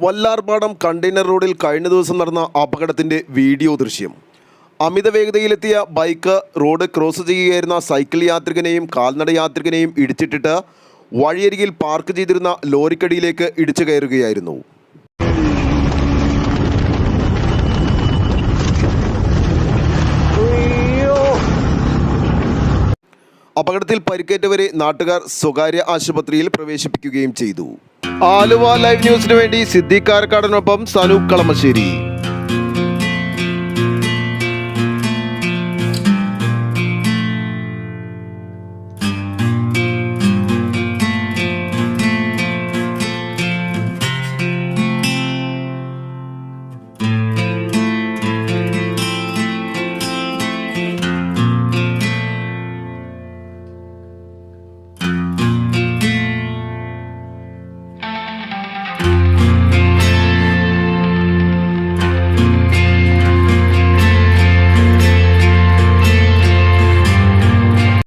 Vallarpadam container റോഡിൽ കഴിഞ്ഞ ദിവസം നടന്ന അപകടത്തിൻ്റെ വീഡിയോ ദൃശ്യം. അമിത വേഗതയിലെത്തിയ ബൈക്ക് റോഡ് ക്രോസ് ചെയ്യുകയായിരുന്ന സൈക്കിൾ യാത്രികനെയും കാൽനട യാത്രികനെയും ഇടിച്ചിട്ടിട്ട് വഴിയരികിൽ പാർക്ക് ചെയ്തിരുന്ന ലോറിക്കടിയിലേക്ക് ഇടിച്ചു കയറുകയായിരുന്നു. അപകടത്തിൽ പരിക്കേറ്റവരെ നാട്ടുകാർ സ്വകാര്യ ആശുപത്രിയിൽ പ്രവേശിപ്പിക്കുകയും ചെയ്തു. ആലുവ ലൈവ് ന്യൂസിനു വേണ്ടി സിദ്ദീഖ് കാരക്കാടനൊപ്പം സനൂപ് കളമശ്ശേരി.